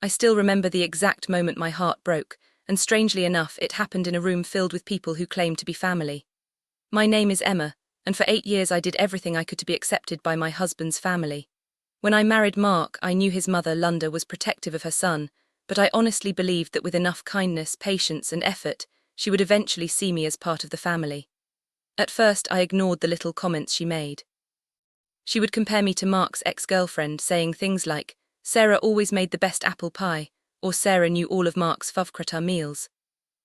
I still remember the exact moment my heart broke, and strangely enough, it happened in a room filled with people who claimed to be family. My name is Emma, and for 8 years I did everything I could to be accepted by my husband's family. When I married Mark, I knew his mother, Lunda, was protective of her son, but I honestly believed that with enough kindness, patience, and effort, she would eventually see me as part of the family. At first, I ignored the little comments she made. She would compare me to Mark's ex-girlfriend, saying things like, "Sarah always made the best apple pie," or "Sarah knew all of Mark's favkrata meals."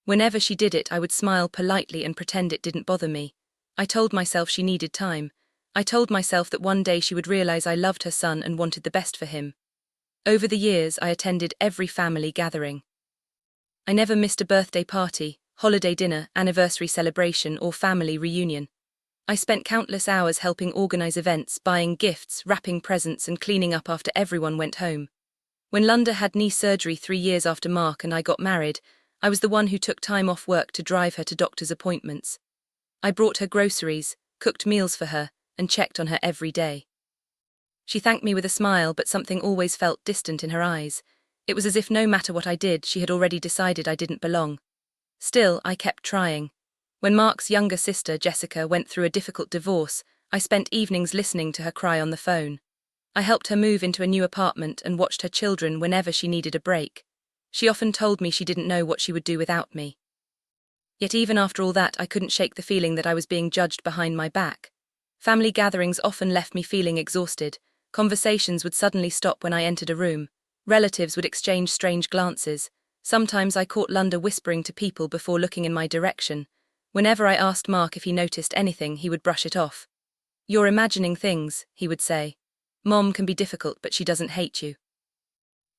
Whenever she did it, I would smile politely and pretend it didn't bother me. I told myself she needed time. I told myself that one day she would realize I loved her son and wanted the best for him. Over the years, I attended every family gathering. I never missed a birthday party, holiday dinner, anniversary celebration, or family reunion. I spent countless hours helping organize events, buying gifts, wrapping presents, and cleaning up after everyone went home. When Lunda had knee surgery 3 years after Mark and I got married, I was the one who took time off work to drive her to doctor's appointments. I brought her groceries, cooked meals for her, and checked on her every day. She thanked me with a smile, but something always felt distant in her eyes. It was as if no matter what I did, she had already decided I didn't belong. Still, I kept trying. When Mark's younger sister, Jessica, went through a difficult divorce, I spent evenings listening to her cry on the phone. I helped her move into a new apartment and watched her children whenever she needed a break. She often told me she didn't know what she would do without me. Yet even after all that, I couldn't shake the feeling that I was being judged behind my back. Family gatherings often left me feeling exhausted. Conversations would suddenly stop when I entered a room. Relatives would exchange strange glances. Sometimes I caught Lunda whispering to people before looking in my direction. Whenever I asked Mark if he noticed anything, he would brush it off. "You're imagining things," he would say. "Mom can be difficult, but she doesn't hate you."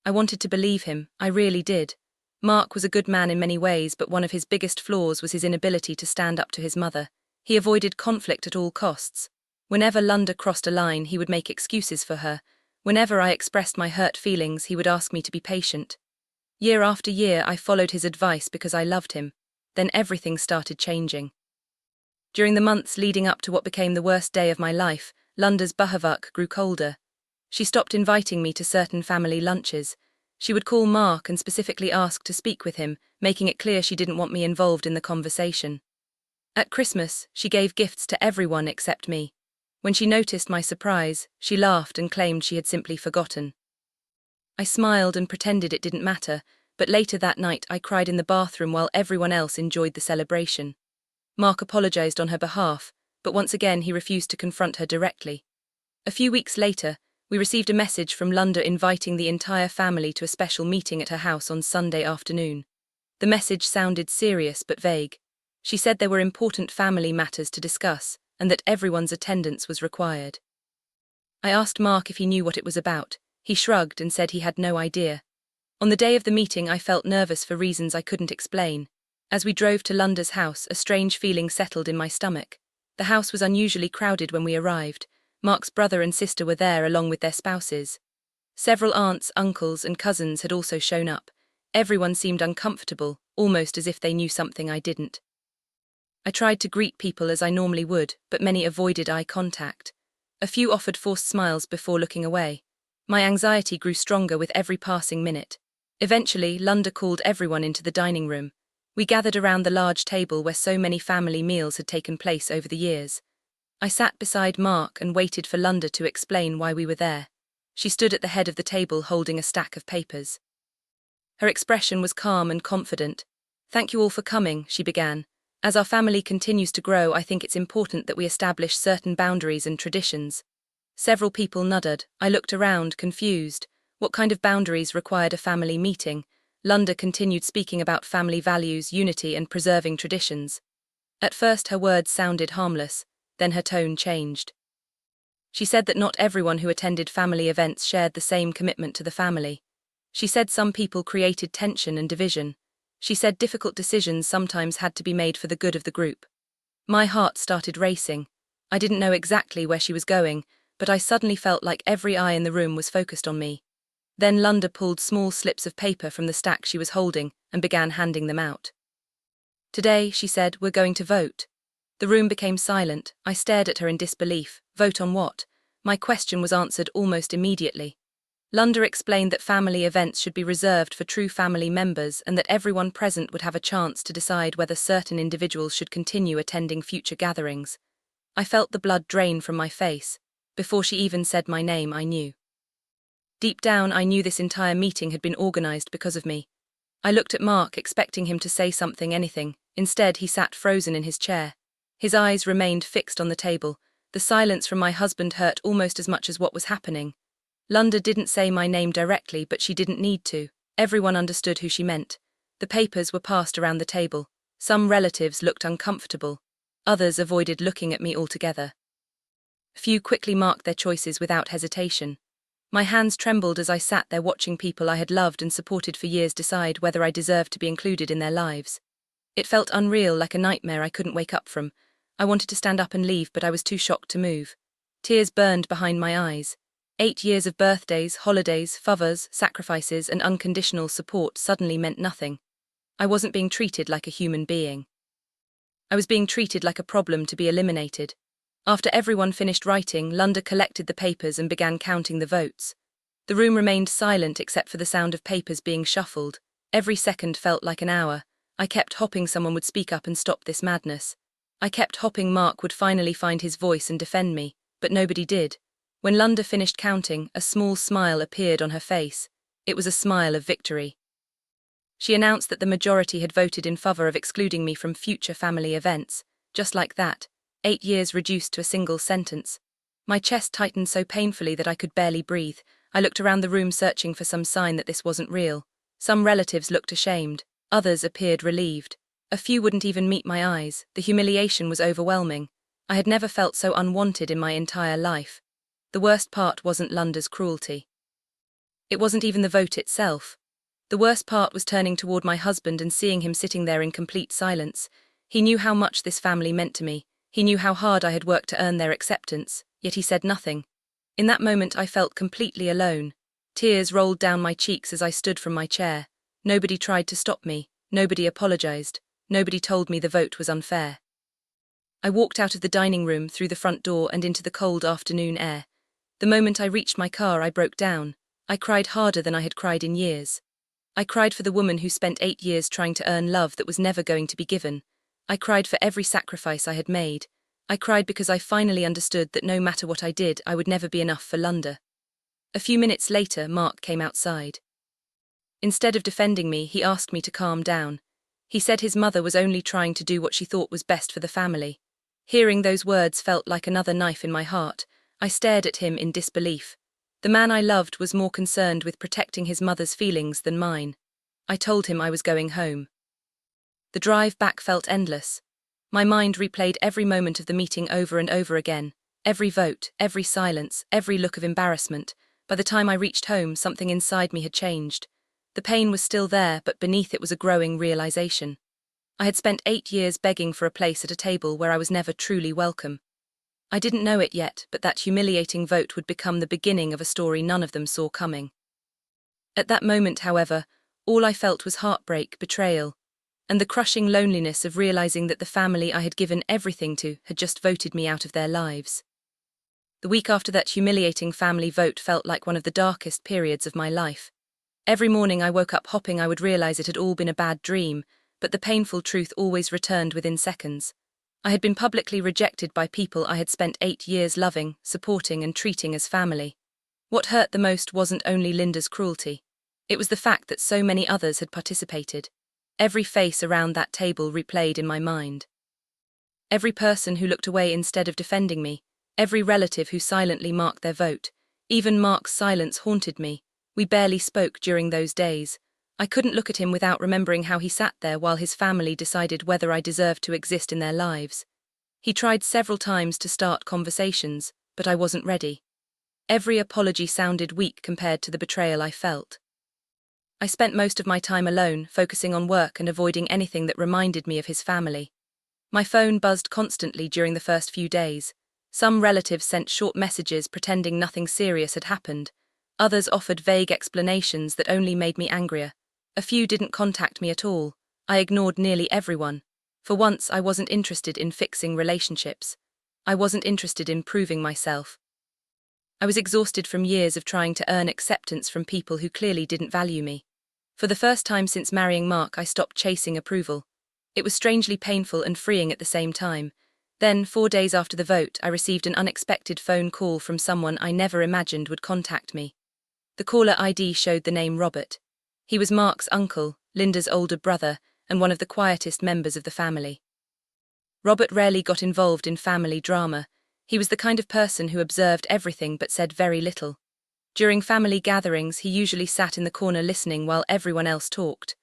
I wanted to believe him, I really did. Mark was a good man in many ways, but one of his biggest flaws was his inability to stand up to his mother. He avoided conflict at all costs. Whenever Lunda crossed a line, he would make excuses for her. Whenever I expressed my hurt feelings, he would ask me to be patient. Year after year, I followed his advice because I loved him. Then everything started changing. During the months leading up to what became the worst day of my life, Lunda's bahavak grew colder. She stopped inviting me to certain family lunches. She would call Mark and specifically ask to speak with him, making it clear she didn't want me involved in the conversation. At Christmas, she gave gifts to everyone except me. When she noticed my surprise, she laughed and claimed she had simply forgotten. I smiled and pretended it didn't matter, but later that night I cried in the bathroom while everyone else enjoyed the celebration. Mark apologized on her behalf, but once again he refused to confront her directly. A few weeks later, we received a message from Lunda inviting the entire family to a special meeting at her house on Sunday afternoon. The message sounded serious but vague. She said there were important family matters to discuss, and that everyone's attendance was required. I asked Mark if he knew what it was about. He shrugged and said he had no idea. On the day of the meeting, I felt nervous for reasons I couldn't explain. As we drove to Lunda's house, a strange feeling settled in my stomach. The house was unusually crowded when we arrived. Mark's brother and sister were there along with their spouses. Several aunts, uncles, and cousins had also shown up. Everyone seemed uncomfortable, almost as if they knew something I didn't. I tried to greet people as I normally would, but many avoided eye contact. A few offered forced smiles before looking away. My anxiety grew stronger with every passing minute. Eventually, Lunda called everyone into the dining room. We gathered around the large table where so many family meals had taken place over the years. I sat beside Mark and waited for Lunda to explain why we were there. She stood at the head of the table holding a stack of papers. Her expression was calm and confident. "Thank you all for coming," she began. "As our family continues to grow, I think it's important that we establish certain boundaries and traditions." Several people nodded. I looked around, confused. What kind of boundaries required a family meeting? Lunda continued speaking about family values, unity, and preserving traditions. At first her words sounded harmless, then her tone changed. She said that not everyone who attended family events shared the same commitment to the family. She said some people created tension and division. She said difficult decisions sometimes had to be made for the good of the group. My heart started racing. I didn't know exactly where she was going, but I suddenly felt like every eye in the room was focused on me. Then Lunda pulled small slips of paper from the stack she was holding and began handing them out. "Today," she said, "we're going to vote." The room became silent. I stared at her in disbelief. Vote on what? My question was answered almost immediately. Lunda explained that family events should be reserved for true family members and that everyone present would have a chance to decide whether certain individuals should continue attending future gatherings. I felt the blood drain from my face. Before she even said my name, I knew. Deep down, I knew this entire meeting had been organized because of me. I looked at Mark, expecting him to say something, anything. Instead, he sat frozen in his chair. His eyes remained fixed on the table. The silence from my husband hurt almost as much as what was happening. Lunda didn't say my name directly, but she didn't need to. Everyone understood who she meant. The papers were passed around the table. Some relatives looked uncomfortable. Others avoided looking at me altogether. Few quickly marked their choices without hesitation. My hands trembled as I sat there watching people I had loved and supported for years decide whether I deserved to be included in their lives. It felt unreal, like a nightmare I couldn't wake up from. I wanted to stand up and leave, but I was too shocked to move. Tears burned behind my eyes. 8 years of birthdays, holidays, favors, sacrifices, and unconditional support suddenly meant nothing. I wasn't being treated like a human being. I was being treated like a problem to be eliminated. After everyone finished writing, Lunda collected the papers and began counting the votes. The room remained silent except for the sound of papers being shuffled. Every second felt like an hour. I kept hoping someone would speak up and stop this madness. I kept hoping Mark would finally find his voice and defend me, but nobody did. When Lunda finished counting, a small smile appeared on her face. It was a smile of victory. She announced that the majority had voted in favor of excluding me from future family events. Just like that, 8 years reduced to a single sentence. My chest tightened so painfully that I could barely breathe. I looked around the room searching for some sign that this wasn't real. Some relatives looked ashamed. Others appeared relieved. A few wouldn't even meet my eyes. The humiliation was overwhelming. I had never felt so unwanted in my entire life. The worst part wasn't Lunda's cruelty. It wasn't even the vote itself. The worst part was turning toward my husband and seeing him sitting there in complete silence. He knew how much this family meant to me. He knew how hard I had worked to earn their acceptance, yet he said nothing. In that moment I felt completely alone. Tears rolled down my cheeks as I stood from my chair. Nobody tried to stop me. Nobody apologized. Nobody told me the vote was unfair. I walked out of the dining room, through the front door and into the cold afternoon air. The moment I reached my car, I broke down. I cried harder than I had cried in years. I cried for the woman who spent 8 years trying to earn love that was never going to be given. I cried for every sacrifice I had made. I cried because I finally understood that no matter what I did, I would never be enough for Lunda. A few minutes later, Mark came outside. Instead of defending me, he asked me to calm down. He said his mother was only trying to do what she thought was best for the family. Hearing those words felt like another knife in my heart. I stared at him in disbelief. The man I loved was more concerned with protecting his mother's feelings than mine. I told him I was going home. The drive back felt endless. My mind replayed every moment of the meeting over and over again. Every vote, every silence, every look of embarrassment. By the time I reached home, something inside me had changed. The pain was still there, but beneath it was a growing realization. I had spent 8 years begging for a place at a table where I was never truly welcome. I didn't know it yet, but that humiliating vote would become the beginning of a story none of them saw coming. At that moment, however, all I felt was heartbreak, betrayal, and the crushing loneliness of realizing that the family I had given everything to had just voted me out of their lives. The week after that humiliating family vote felt like one of the darkest periods of my life. Every morning I woke up hoping I would realize it had all been a bad dream, but the painful truth always returned within seconds. I had been publicly rejected by people I had spent 8 years loving, supporting, and treating as family. What hurt the most wasn't only Linda's cruelty. It was the fact that so many others had participated. Every face around that table replayed in my mind. Every person who looked away instead of defending me, every relative who silently marked their vote. Even Mark's silence haunted me. We barely spoke during those days. I couldn't look at him without remembering how he sat there while his family decided whether I deserved to exist in their lives. He tried several times to start conversations, but I wasn't ready. Every apology sounded weak compared to the betrayal I felt. I spent most of my time alone, focusing on work and avoiding anything that reminded me of his family. My phone buzzed constantly during the first few days. Some relatives sent short messages pretending nothing serious had happened. Others offered vague explanations that only made me angrier. A few didn't contact me at all. I ignored nearly everyone. For once, I wasn't interested in fixing relationships. I wasn't interested in proving myself. I was exhausted from years of trying to earn acceptance from people who clearly didn't value me. For the first time since marrying Mark, I stopped chasing approval. It was strangely painful and freeing at the same time. Then, 4 days after the vote, I received an unexpected phone call from someone I never imagined would contact me. The caller ID showed the name Robert. He was Mark's uncle, Linda's older brother, and one of the quietest members of the family. Robert rarely got involved in family drama. He was the kind of person who observed everything but said very little. During family gatherings, he usually sat in the corner listening while everyone else talked.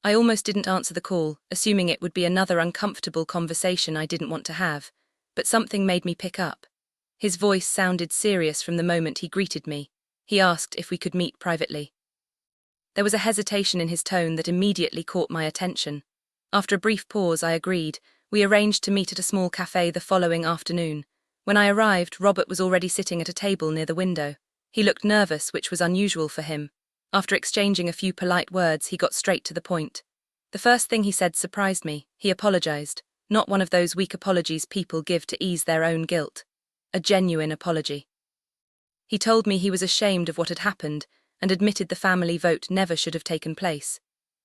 I almost didn't answer the call, assuming it would be another uncomfortable conversation I didn't want to have, but something made me pick up. His voice sounded serious from the moment he greeted me. He asked if we could meet privately. There was a hesitation in his tone that immediately caught my attention. After a brief pause, I agreed. We arranged to meet at a small cafe the following afternoon. When I arrived, Robert was already sitting at a table near the window. He looked nervous, which was unusual for him. After exchanging a few polite words, he got straight to the point. The first thing he said surprised me. He apologized. Not one of those weak apologies people give to ease their own guilt. A genuine apology. He told me he was ashamed of what had happened and admitted the family vote never should have taken place.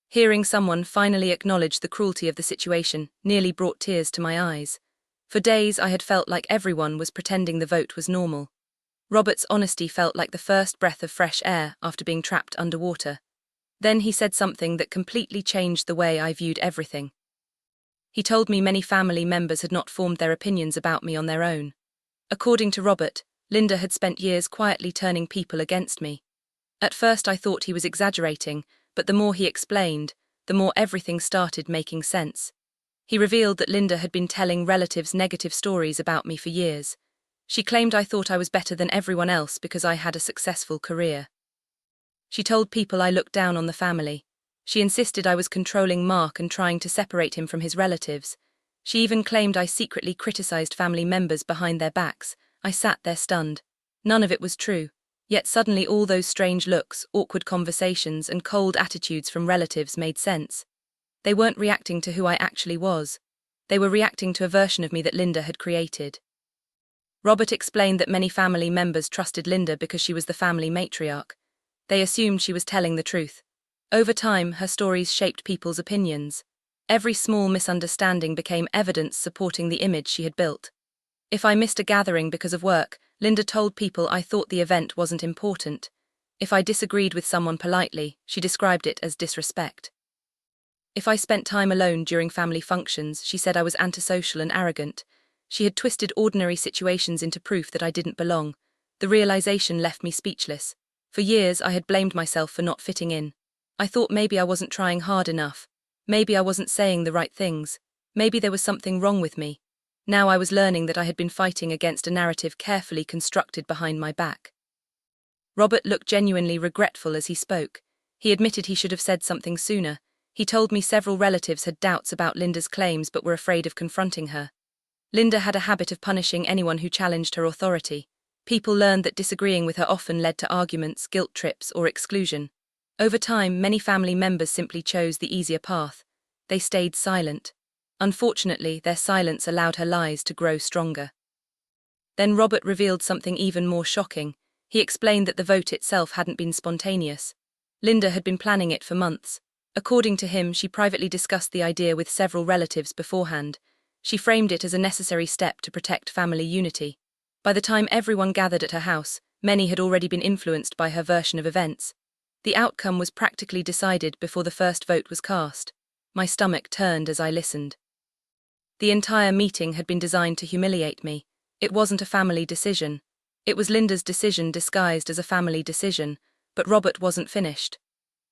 Hearing someone finally acknowledge the cruelty of the situation nearly brought tears to my eyes. For days I had felt like everyone was pretending the vote was normal. Robert's honesty felt like the first breath of fresh air after being trapped underwater. Then he said something that completely changed the way I viewed everything. He told me many family members had not formed their opinions about me on their own. According to Robert, Linda had spent years quietly turning people against me. At first I thought he was exaggerating, but the more he explained, the more everything started making sense. He revealed that Linda had been telling relatives negative stories about me for years. She claimed I thought I was better than everyone else because I had a successful career. She told people I looked down on the family. She insisted I was controlling Mark and trying to separate him from his relatives. She even claimed I secretly criticized family members behind their backs. I sat there stunned. None of it was true. Yet suddenly all those strange looks, awkward conversations, and cold attitudes from relatives made sense. They weren't reacting to who I actually was. They were reacting to a version of me that Linda had created. Robert explained that many family members trusted Linda because she was the family matriarch. They assumed she was telling the truth. Over time, her stories shaped people's opinions. Every small misunderstanding became evidence supporting the image she had built. If I missed a gathering because of work, Linda told people I thought the event wasn't important. If I disagreed with someone politely, she described it as disrespect. If I spent time alone during family functions, she said I was antisocial and arrogant. She had twisted ordinary situations into proof that I didn't belong. The realization left me speechless. For years, I had blamed myself for not fitting in. I thought maybe I wasn't trying hard enough. Maybe I wasn't saying the right things. Maybe there was something wrong with me. Now I was learning that I had been fighting against a narrative carefully constructed behind my back. Robert looked genuinely regretful as he spoke. He admitted he should have said something sooner. He told me several relatives had doubts about Linda's claims but were afraid of confronting her. Linda had a habit of punishing anyone who challenged her authority. People learned that disagreeing with her often led to arguments, guilt trips, or exclusion. Over time, many family members simply chose the easier path. They stayed silent. Unfortunately, their silence allowed her lies to grow stronger. Then Robert revealed something even more shocking. He explained that the vote itself hadn't been spontaneous. Linda had been planning it for months. According to him, she privately discussed the idea with several relatives beforehand. She framed it as a necessary step to protect family unity. By the time everyone gathered at her house, many had already been influenced by her version of events. The outcome was practically decided before the first vote was cast. My stomach turned as I listened. The entire meeting had been designed to humiliate me. It wasn't a family decision. It was Linda's decision disguised as a family decision, but Robert wasn't finished.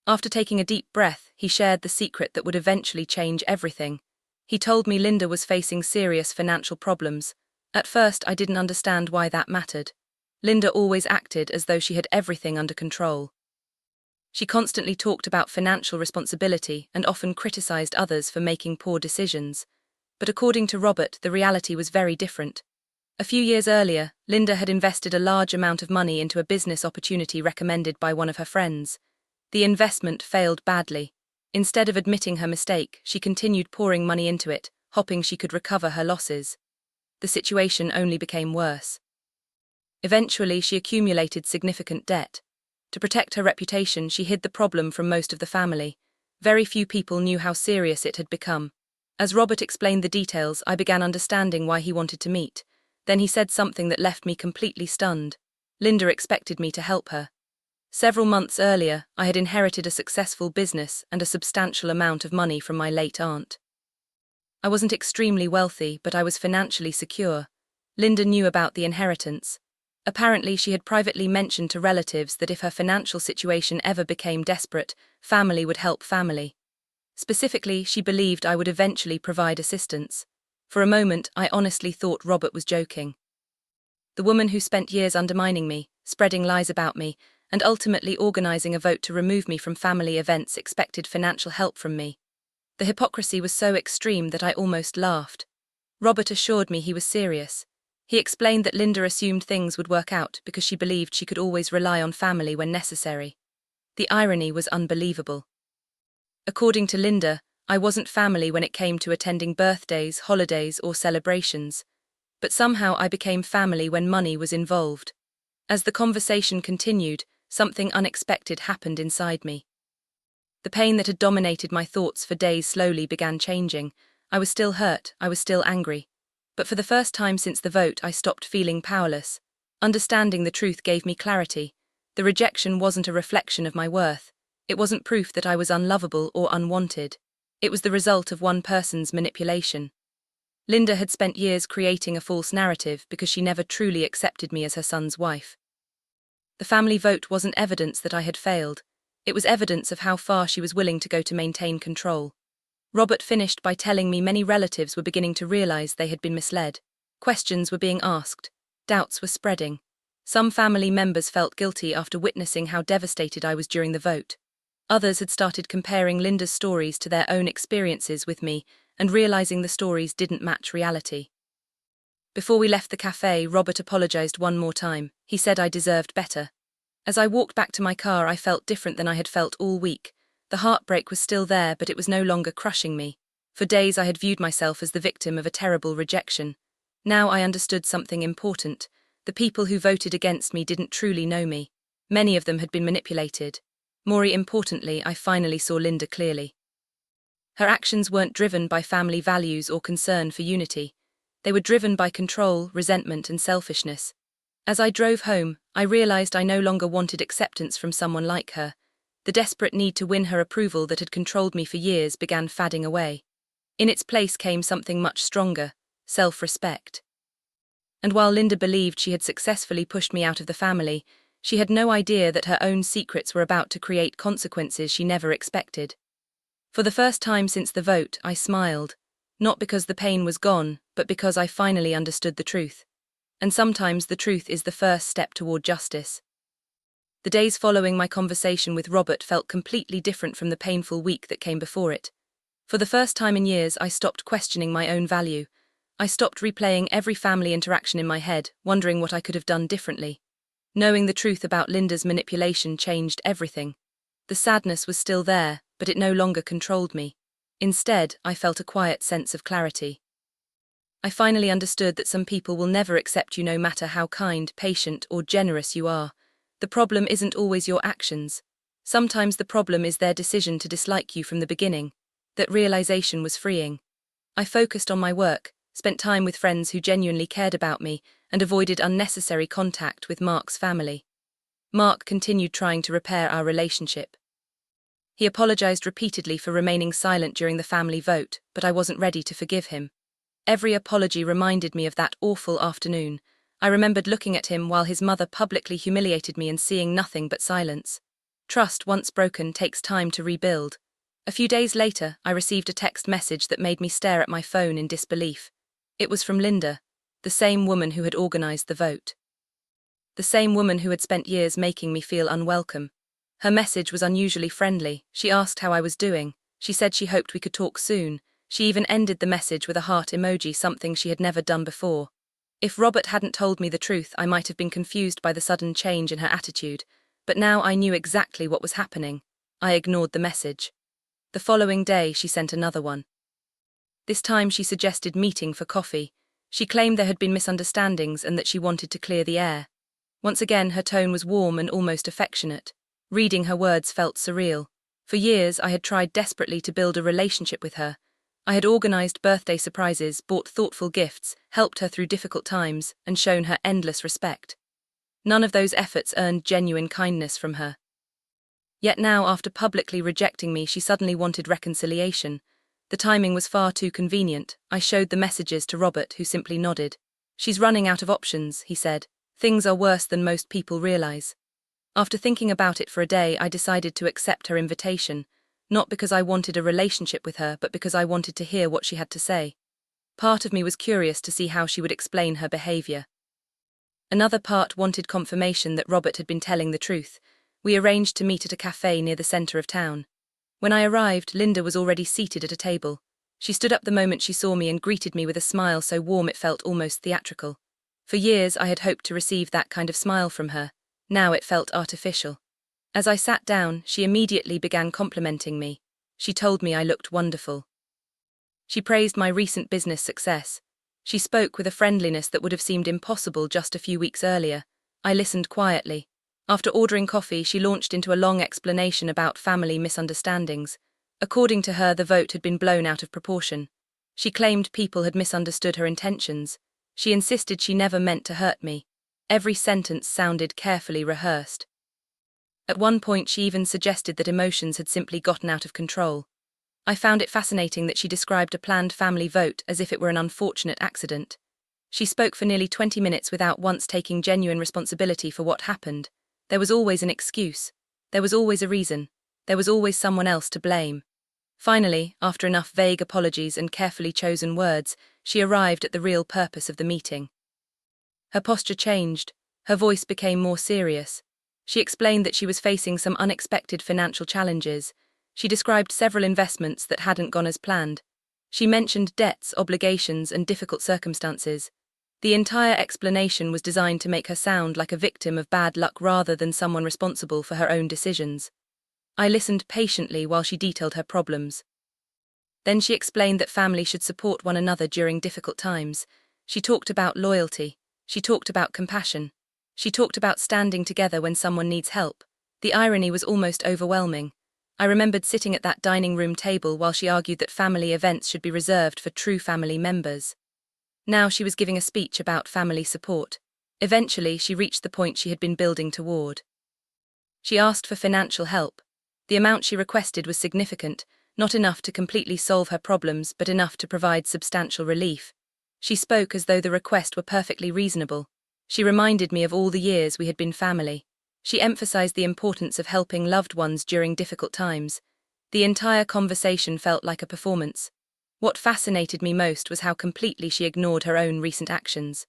After taking a deep breath, he shared the secret that would eventually change everything. He told me Linda was facing serious financial problems. At first, I didn't understand why that mattered. Linda always acted as though she had everything under control. She constantly talked about financial responsibility and often criticized others for making poor decisions. But according to Robert, the reality was very different. A few years earlier, Linda had invested a large amount of money into a business opportunity recommended by one of her friends. The investment failed badly. Instead of admitting her mistake, she continued pouring money into it, hoping she could recover her losses. The situation only became worse. Eventually, she accumulated significant debt. To protect her reputation, she hid the problem from most of the family. Very few people knew how serious it had become. As Robert explained the details, I began understanding why he wanted to meet. Then he said something that left me completely stunned. Linda expected me to help her. Several months earlier, I had inherited a successful business and a substantial amount of money from my late aunt. I wasn't extremely wealthy, but I was financially secure. Linda knew about the inheritance. Apparently, she had privately mentioned to relatives that if her financial situation ever became desperate, family would help family. Specifically, she believed I would eventually provide assistance. For a moment, I honestly thought Robert was joking. The woman who spent years undermining me, spreading lies about me, and ultimately organizing a vote to remove me from family events expected financial help from me. The hypocrisy was so extreme that I almost laughed. Robert assured me he was serious. He explained that Linda assumed things would work out because she believed she could always rely on family when necessary. The irony was unbelievable. According to Linda, I wasn't family when it came to attending birthdays, holidays, or celebrations. But somehow I became family when money was involved. As the conversation continued, something unexpected happened inside me. The pain that had dominated my thoughts for days slowly began changing. I was still hurt, I was still angry. But for the first time since the vote, I stopped feeling powerless. Understanding the truth gave me clarity. The rejection wasn't a reflection of my worth. It wasn't proof that I was unlovable or unwanted. It was the result of one person's manipulation. Linda had spent years creating a false narrative because she never truly accepted me as her son's wife. The family vote wasn't evidence that I had failed. It was evidence of how far she was willing to go to maintain control. Robert finished by telling me many relatives were beginning to realize they had been misled. Questions were being asked. Doubts were spreading. Some family members felt guilty after witnessing how devastated I was during the vote. Others had started comparing Linda's stories to their own experiences with me and realizing the stories didn't match reality. Before we left the cafe, Robert apologized one more time. He said I deserved better. As I walked back to my car, I felt different than I had felt all week. The heartbreak was still there, but it was no longer crushing me. For days I had viewed myself as the victim of a terrible rejection. Now I understood something important. The people who voted against me didn't truly know me. Many of them had been manipulated. More importantly, I finally saw Linda clearly. Her actions weren't driven by family values or concern for unity. They were driven by control, resentment, and selfishness. As I drove home, I realized I no longer wanted acceptance from someone like her. The desperate need to win her approval that had controlled me for years began fading away. In its place came something much stronger: self-respect. And while Linda believed she had successfully pushed me out of the family, she had no idea that her own secrets were about to create consequences she never expected. For the first time since the vote, I smiled, not because the pain was gone, but because I finally understood the truth. And sometimes the truth is the first step toward justice. The days following my conversation with Robert felt completely different from the painful week that came before it. For the first time in years, I stopped questioning my own value. I stopped replaying every family interaction in my head, wondering what I could have done differently. Knowing the truth about Linda's manipulation changed everything. The sadness was still there, but it no longer controlled me. Instead, I felt a quiet sense of clarity. I finally understood that some people will never accept you no matter how kind, patient, or generous you are. The problem isn't always your actions. Sometimes the problem is their decision to dislike you from the beginning. That realization was freeing. I focused on my work, spent time with friends who genuinely cared about me, and avoided unnecessary contact with Mark's family. Mark continued trying to repair our relationship. He apologized repeatedly for remaining silent during the family vote, but I wasn't ready to forgive him. Every apology reminded me of that awful afternoon. I remembered looking at him while his mother publicly humiliated me and seeing nothing but silence. Trust, once broken, takes time to rebuild. A few days later, I received a text message that made me stare at my phone in disbelief. It was from Linda, the same woman who had organized the vote. The same woman who had spent years making me feel unwelcome. Her message was unusually friendly. She asked how I was doing. She said she hoped we could talk soon. She even ended the message with a heart emoji, something she had never done before. If Robert hadn't told me the truth, I might have been confused by the sudden change in her attitude, but now I knew exactly what was happening. I ignored the message. The following day, she sent another one. This time she suggested meeting for coffee. She claimed there had been misunderstandings and that she wanted to clear the air. Once again, her tone was warm and almost affectionate. Reading her words felt surreal. For years, I had tried desperately to build a relationship with her. I had organized birthday surprises, bought thoughtful gifts, helped her through difficult times, and shown her endless respect. None of those efforts earned genuine kindness from her. Yet now, after publicly rejecting me, she suddenly wanted reconciliation. The timing was far too convenient. I showed the messages to Robert, who simply nodded. "She's running out of options," he said. "Things are worse than most people realize." After thinking about it for a day, I decided to accept her invitation, not because I wanted a relationship with her, but because I wanted to hear what she had to say. Part of me was curious to see how she would explain her behavior. Another part wanted confirmation that Robert had been telling the truth. We arranged to meet at a cafe near the center of town. When I arrived, Linda was already seated at a table. She stood up the moment she saw me and greeted me with a smile so warm it felt almost theatrical. For years, I had hoped to receive that kind of smile from her. Now it felt artificial. As I sat down, she immediately began complimenting me. She told me I looked wonderful. She praised my recent business success. She spoke with a friendliness that would have seemed impossible just a few weeks earlier. I listened quietly. After ordering coffee, she launched into a long explanation about family misunderstandings. According to her, the vote had been blown out of proportion. She claimed people had misunderstood her intentions. She insisted she never meant to hurt me. Every sentence sounded carefully rehearsed. At one point, she even suggested that emotions had simply gotten out of control. I found it fascinating that she described a planned family vote as if it were an unfortunate accident. She spoke for nearly 20 minutes without once taking genuine responsibility for what happened. There was always an excuse. There was always a reason. There was always someone else to blame. Finally, after enough vague apologies and carefully chosen words, she arrived at the real purpose of the meeting. Her posture changed. Her voice became more serious. She explained that she was facing some unexpected financial challenges. She described several investments that hadn't gone as planned. She mentioned debts, obligations, and difficult circumstances. The entire explanation was designed to make her sound like a victim of bad luck rather than someone responsible for her own decisions. I listened patiently while she detailed her problems. Then she explained that family should support one another during difficult times. She talked about loyalty. She talked about compassion. She talked about standing together when someone needs help. The irony was almost overwhelming. I remembered sitting at that dining room table while she argued that family events should be reserved for true family members. Now she was giving a speech about family support. Eventually, she reached the point she had been building toward. She asked for financial help. The amount she requested was significant, not enough to completely solve her problems, but enough to provide substantial relief. She spoke as though the request were perfectly reasonable. She reminded me of all the years we had been family. She emphasized the importance of helping loved ones during difficult times. The entire conversation felt like a performance. What fascinated me most was how completely she ignored her own recent actions.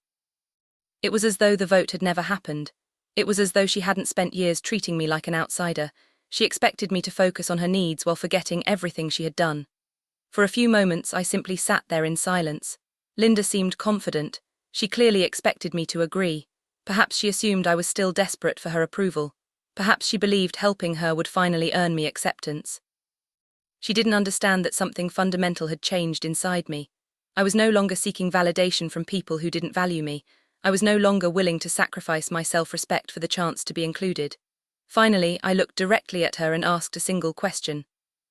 It was as though the vote had never happened. It was as though she hadn't spent years treating me like an outsider. She expected me to focus on her needs while forgetting everything she had done. For a few moments, I simply sat there in silence. Linda seemed confident. She clearly expected me to agree. Perhaps she assumed I was still desperate for her approval. Perhaps she believed helping her would finally earn me acceptance. She didn't understand that something fundamental had changed inside me. I was no longer seeking validation from people who didn't value me. I was no longer willing to sacrifice my self-respect for the chance to be included. Finally, I looked directly at her and asked a single question.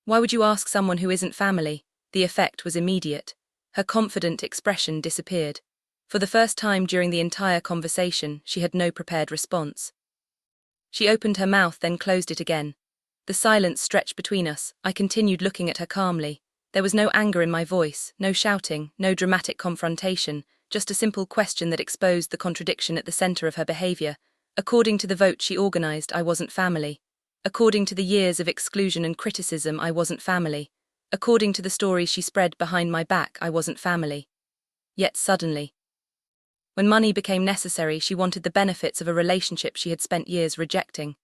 "Why would you ask someone who isn't family?" The effect was immediate. Her confident expression disappeared. For the first time during the entire conversation, she had no prepared response. She opened her mouth, then closed it again. The silence stretched between us. I continued looking at her calmly. There was no anger in my voice, no shouting, no dramatic confrontation, just a simple question that exposed the contradiction at the center of her behavior. According to the vote she organized, I wasn't family. According to the years of exclusion and criticism, I wasn't family. According to the stories she spread behind my back, I wasn't family. Yet suddenly, when money became necessary, she wanted the benefits of a relationship she had spent years rejecting.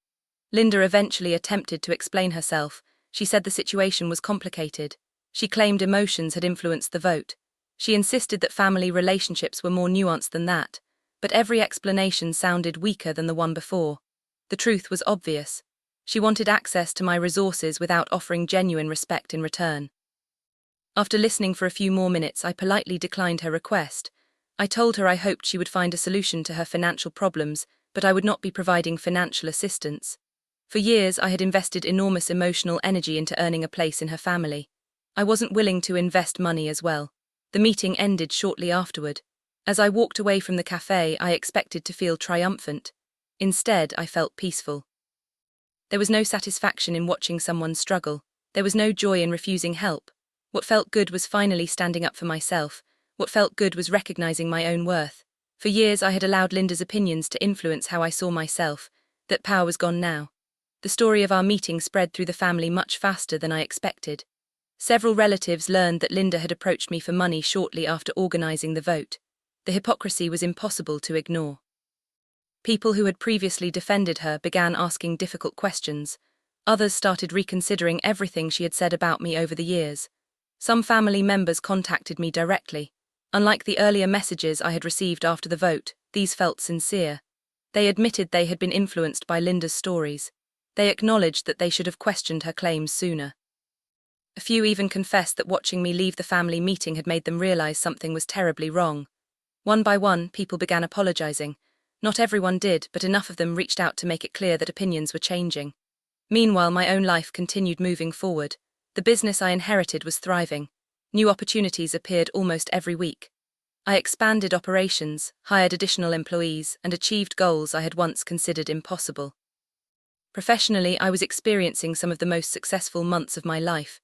Linda eventually attempted to explain herself. She said the situation was complicated. She claimed emotions had influenced the vote. She insisted that family relationships were more nuanced than that. But every explanation sounded weaker than the one before. The truth was obvious. She wanted access to my resources without offering genuine respect in return. After listening for a few more minutes, I politely declined her request. I told her I hoped she would find a solution to her financial problems, but I would not be providing financial assistance. For years, I had invested enormous emotional energy into earning a place in her family. I wasn't willing to invest money as well. The meeting ended shortly afterward. As I walked away from the cafe, I expected to feel triumphant. Instead, I felt peaceful. There was no satisfaction in watching someone struggle. There was no joy in refusing help. What felt good was finally standing up for myself. What felt good was recognizing my own worth. For years, I had allowed Linda's opinions to influence how I saw myself. That power was gone now. The story of our meeting spread through the family much faster than I expected. Several relatives learned that Linda had approached me for money shortly after organizing the vote. The hypocrisy was impossible to ignore. People who had previously defended her began asking difficult questions. Others started reconsidering everything she had said about me over the years. Some family members contacted me directly. Unlike the earlier messages I had received after the vote, these felt sincere. They admitted they had been influenced by Linda's stories. They acknowledged that they should have questioned her claims sooner. A few even confessed that watching me leave the family meeting had made them realize something was terribly wrong. One by one, people began apologizing. Not everyone did, but enough of them reached out to make it clear that opinions were changing. Meanwhile, my own life continued moving forward. The business I inherited was thriving. New opportunities appeared almost every week. I expanded operations, hired additional employees, and achieved goals I had once considered impossible. Professionally, I was experiencing some of the most successful months of my life.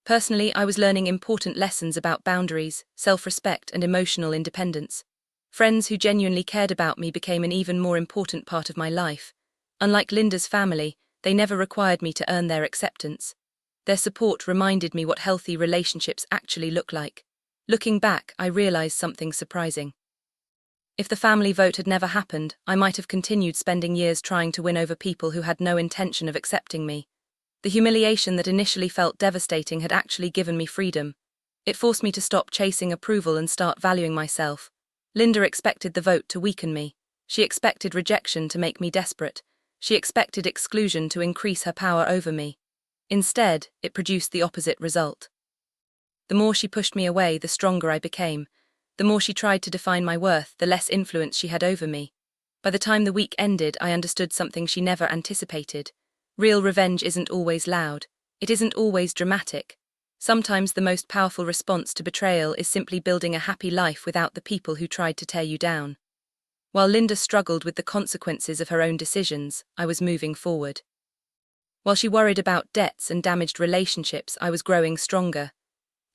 Personally, I was learning important lessons about boundaries, self-respect, and emotional independence. Friends who genuinely cared about me became an even more important part of my life. Unlike Linda's family, they never required me to earn their acceptance. Their support reminded me what healthy relationships actually look like. Looking back, I realized something surprising. If the family vote had never happened, I might have continued spending years trying to win over people who had no intention of accepting me. The humiliation that initially felt devastating had actually given me freedom. It forced me to stop chasing approval and start valuing myself. Linda expected the vote to weaken me. She expected rejection to make me desperate. She expected exclusion to increase her power over me. Instead, it produced the opposite result. The more she pushed me away, the stronger I became. The more she tried to define my worth, the less influence she had over me. By the time the week ended, I understood something she never anticipated. Real revenge isn't always loud. It isn't always dramatic. Sometimes the most powerful response to betrayal is simply building a happy life without the people who tried to tear you down. While Linda struggled with the consequences of her own decisions, I was moving forward. While she worried about debts and damaged relationships, I was growing stronger.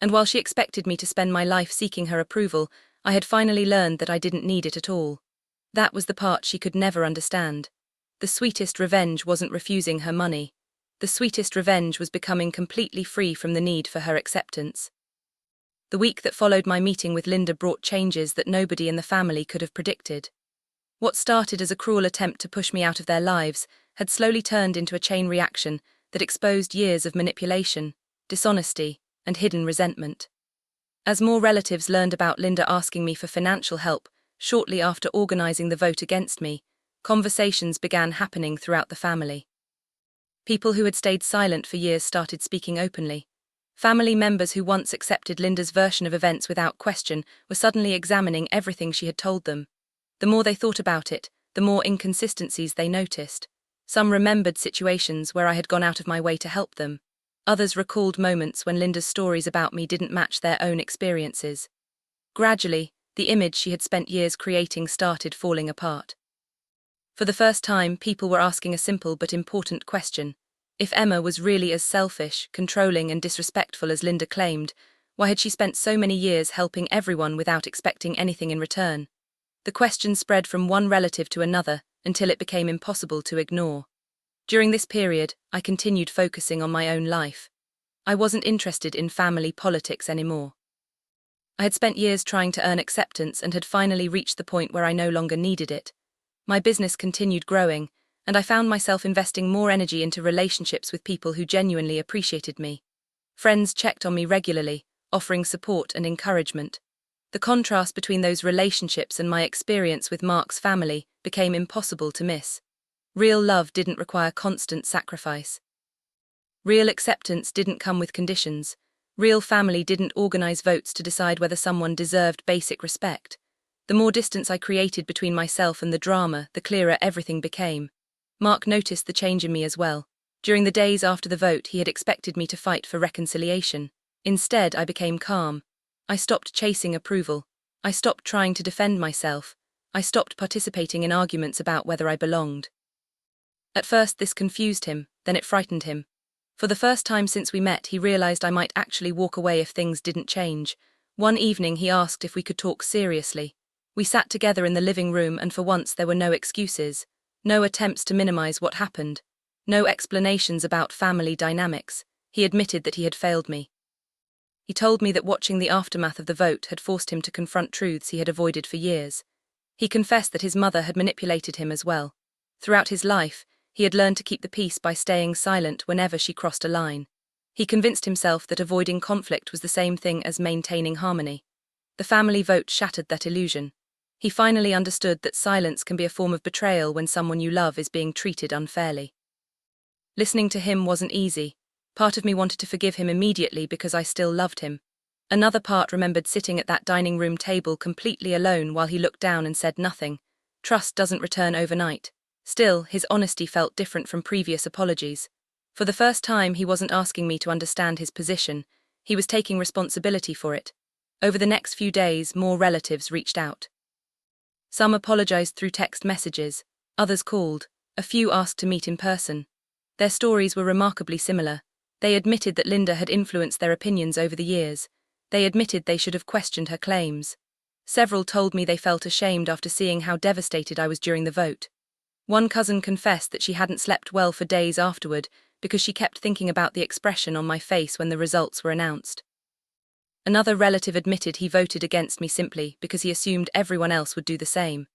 And while she expected me to spend my life seeking her approval, I had finally learned that I didn't need it at all. That was the part she could never understand. The sweetest revenge wasn't refusing her money. The sweetest revenge was becoming completely free from the need for her acceptance. The week that followed my meeting with Linda brought changes that nobody in the family could have predicted. What started as a cruel attempt to push me out of their lives had slowly turned into a chain reaction that exposed years of manipulation, dishonesty, and hidden resentment. As more relatives learned about Linda asking me for financial help shortly after organizing the vote against me, conversations began happening throughout the family. People who had stayed silent for years started speaking openly. Family members who once accepted Linda's version of events without question were suddenly examining everything she had told them. The more they thought about it, the more inconsistencies they noticed. Some remembered situations where I had gone out of my way to help them. Others recalled moments when Linda's stories about me didn't match their own experiences. Gradually, the image she had spent years creating started falling apart. For the first time, people were asking a simple but important question. If Emma was really as selfish, controlling, and disrespectful as Linda claimed, why had she spent so many years helping everyone without expecting anything in return? The question spread from one relative to another until it became impossible to ignore. During this period, I continued focusing on my own life. I wasn't interested in family politics anymore. I had spent years trying to earn acceptance and had finally reached the point where I no longer needed it. My business continued growing, and I found myself investing more energy into relationships with people who genuinely appreciated me. Friends checked on me regularly, offering support and encouragement. The contrast between those relationships and my experience with Mark's family became impossible to miss. Real love didn't require constant sacrifice. Real acceptance didn't come with conditions. Real family didn't organize votes to decide whether someone deserved basic respect. The The more distance I created between myself and the drama, the clearer everything became. Mark noticed the change in me as well. During the days after the vote, he had expected me to fight for reconciliation. Instead, I became calm. I stopped chasing approval. I stopped trying to defend myself. I stopped participating in arguments about whether I belonged. At first, this confused him, then it frightened him. For the first time since we met, he realized I might actually walk away if things didn't change. One evening, he asked if we could talk seriously. We sat together in the living room, and for once there were no excuses, no attempts to minimize what happened, no explanations about family dynamics. He admitted that he had failed me. He told me that watching the aftermath of the vote had forced him to confront truths he had avoided for years. He confessed that his mother had manipulated him as well. Throughout his life, he had learned to keep the peace by staying silent whenever she crossed a line. He convinced himself that avoiding conflict was the same thing as maintaining harmony. The family vote shattered that illusion. He finally understood that silence can be a form of betrayal when someone you love is being treated unfairly. Listening to him wasn't easy. Part of me wanted to forgive him immediately because I still loved him. Another part remembered sitting at that dining room table completely alone while he looked down and said nothing. Trust doesn't return overnight. Still, his honesty felt different from previous apologies. For the first time, he wasn't asking me to understand his position. He was taking responsibility for it. Over the next few days, more relatives reached out. Some apologized through text messages, others called, a few asked to meet in person. Their stories were remarkably similar. They admitted that Linda had influenced their opinions over the years. They admitted they should have questioned her claims. Several told me they felt ashamed after seeing how devastated I was during the vote. One cousin confessed that she hadn't slept well for days afterward because she kept thinking about the expression on my face when the results were announced. Another relative admitted he voted against me simply because he assumed everyone else would do the same.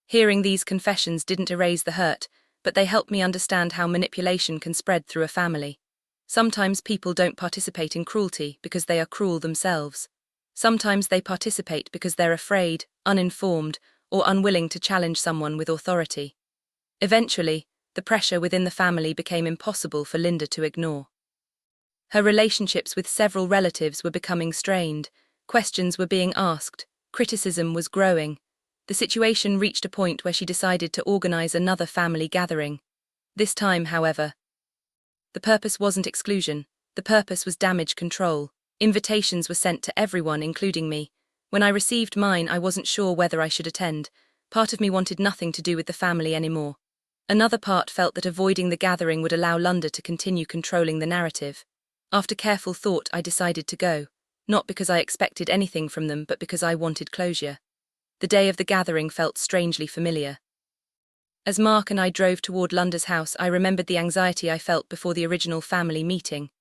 Hearing these confessions didn't erase the hurt, but they helped me understand how manipulation can spread through a family. Sometimes people don't participate in cruelty because they are cruel themselves. Sometimes they participate because they're afraid, uninformed, or unwilling to challenge someone with authority. Eventually, the pressure within the family became impossible for Linda to ignore. Her relationships with several relatives were becoming strained, questions were being asked, criticism was growing. The situation reached a point where she decided to organize another family gathering. This time, however, the purpose wasn't exclusion, the purpose was damage control. Invitations were sent to everyone, including me. When I received mine, I wasn't sure whether I should attend. Part of me wanted nothing to do with the family anymore. Another part felt that avoiding the gathering would allow Linda to continue controlling the narrative. After careful thought, I decided to go, not because I expected anything from them, but because I wanted closure. The day of the gathering felt strangely familiar. As Mark and I drove toward Linda's house, I remembered the anxiety I felt before the original family meeting.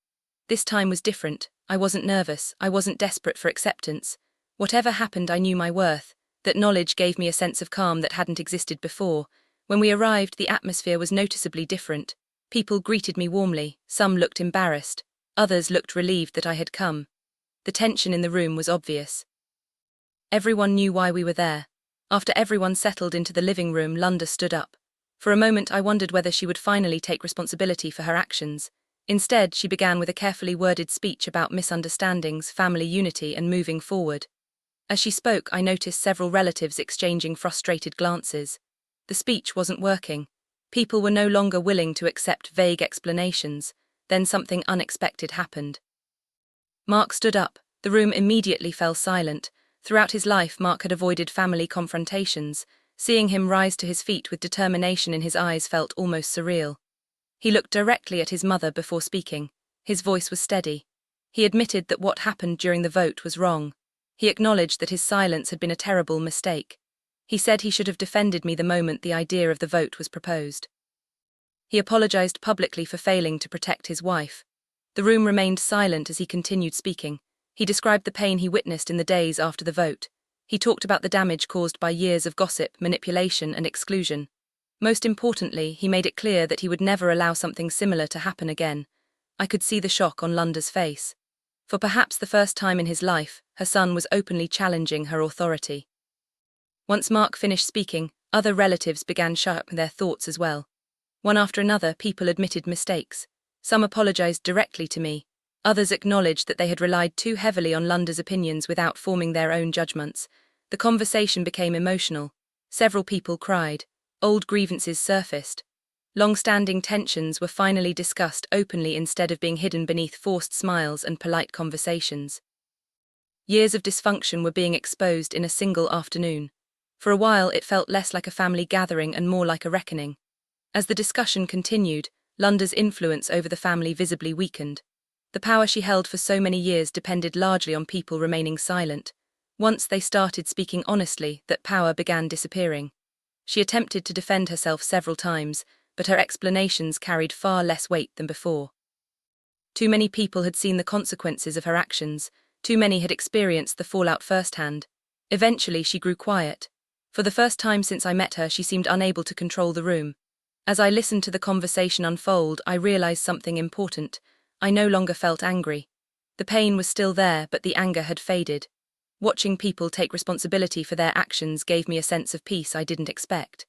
This time was different. I wasn't nervous, I wasn't desperate for acceptance. Whatever happened, I knew my worth. That knowledge gave me a sense of calm that hadn't existed before. When we arrived, the atmosphere was noticeably different. People greeted me warmly, some looked embarrassed, others looked relieved that I had come. The tension in the room was obvious. Everyone knew why we were there. After everyone settled into the living room, Linda stood up. For a moment I wondered whether she would finally take responsibility for her actions. Instead, she began with a carefully worded speech about misunderstandings, family unity, and moving forward. As she spoke, I noticed several relatives exchanging frustrated glances. The speech wasn't working. People were no longer willing to accept vague explanations. Then something unexpected happened. Mark stood up. The room immediately fell silent. Throughout his life, Mark had avoided family confrontations. Seeing him rise to his feet with determination in his eyes felt almost surreal. He looked directly at his mother before speaking. His voice was steady. He admitted that what happened during the vote was wrong. He acknowledged that his silence had been a terrible mistake. He said he should have defended me the moment the idea of the vote was proposed. He apologized publicly for failing to protect his wife. The room remained silent as he continued speaking. He described the pain he witnessed in the days after the vote. He talked about the damage caused by years of gossip, manipulation, and exclusion. Most importantly, he made it clear that he would never allow something similar to happen again. I could see the shock on Linda's face. For perhaps the first time in his life, her son was openly challenging her authority. Once Mark finished speaking, other relatives began sharing their thoughts as well. One after another, people admitted mistakes. Some apologized directly to me. Others acknowledged that they had relied too heavily on Linda's opinions without forming their own judgments. The conversation became emotional. Several people cried. Old grievances surfaced. Long-standing tensions were finally discussed openly instead of being hidden beneath forced smiles and polite conversations. Years of dysfunction were being exposed in a single afternoon. For a while it felt less like a family gathering and more like a reckoning. As the discussion continued, Lunda's influence over the family visibly weakened. The power she held for so many years depended largely on people remaining silent. Once they started speaking honestly, that power began disappearing. She attempted to defend herself several times, but her explanations carried far less weight than before. Too many people had seen the consequences of her actions. Too many had experienced the fallout firsthand. Eventually she grew quiet. For the first time since I met her, she seemed unable to control the room. As I listened to the conversation unfold, I realized something important. I no longer felt angry. The pain was still there, but the anger had faded. Watching people take responsibility for their actions gave me a sense of peace I didn't expect.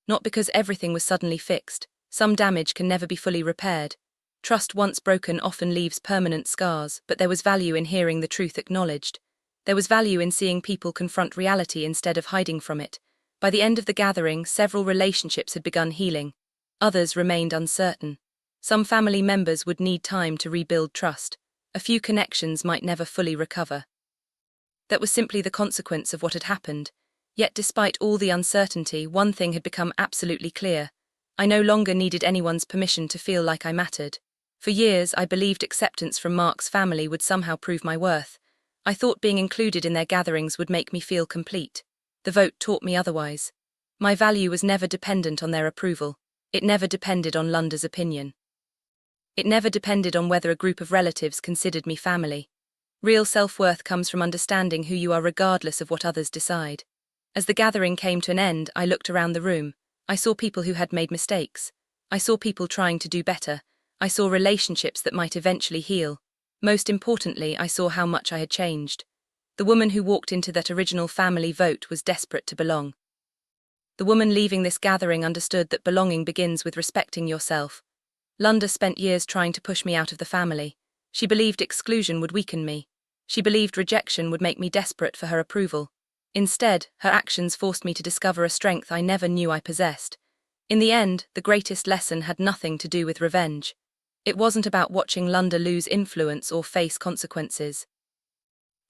Not because everything was suddenly fixed. Some damage can never be fully repaired. Trust once broken often leaves permanent scars, but there was value in hearing the truth acknowledged. There was value in seeing people confront reality instead of hiding from it. By the end of the gathering, several relationships had begun healing. Others remained uncertain. Some family members would need time to rebuild trust. A few connections might never fully recover. That was simply the consequence of what had happened. Yet despite all the uncertainty, one thing had become absolutely clear. I no longer needed anyone's permission to feel like I mattered. For years, I believed acceptance from Mark's family would somehow prove my worth. I thought being included in their gatherings would make me feel complete. The vote taught me otherwise. My value was never dependent on their approval. It never depended on Lunda's opinion. It never depended on whether a group of relatives considered me family. Real self-worth comes from understanding who you are regardless of what others decide. As the gathering came to an end, I looked around the room. I saw people who had made mistakes. I saw people trying to do better. I saw relationships that might eventually heal. Most importantly, I saw how much I had changed. The woman who walked into that original family vote was desperate to belong. The woman leaving this gathering understood that belonging begins with respecting yourself. Lunda spent years trying to push me out of the family. She believed exclusion would weaken me. She believed rejection would make me desperate for her approval. Instead, her actions forced me to discover a strength I never knew I possessed. In the end, the greatest lesson had nothing to do with revenge. It wasn't about watching Lunda lose influence or face consequences.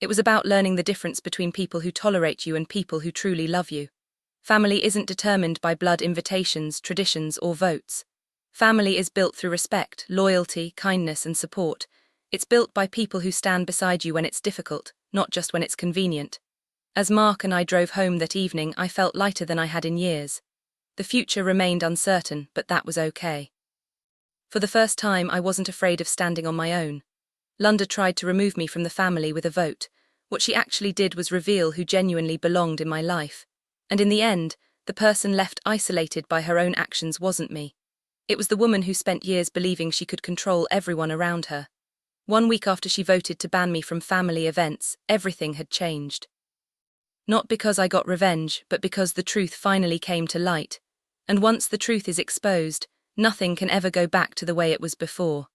It was about learning the difference between people who tolerate you and people who truly love you. Family isn't determined by blood invitations, traditions, or votes. Family is built through respect, loyalty, kindness, and support. It's built by people who stand beside you when it's difficult, not just when it's convenient. As Mark and I drove home that evening, I felt lighter than I had in years. The future remained uncertain, but that was okay. For the first time, I wasn't afraid of standing on my own. Lunda tried to remove me from the family with a vote. What she actually did was reveal who genuinely belonged in my life. And in the end, the person left isolated by her own actions wasn't me. It was the woman who spent years believing she could control everyone around her. 1 week after she voted to ban me from family events, everything had changed. Not because I got revenge, but because the truth finally came to light. And once the truth is exposed, nothing can ever go back to the way it was before.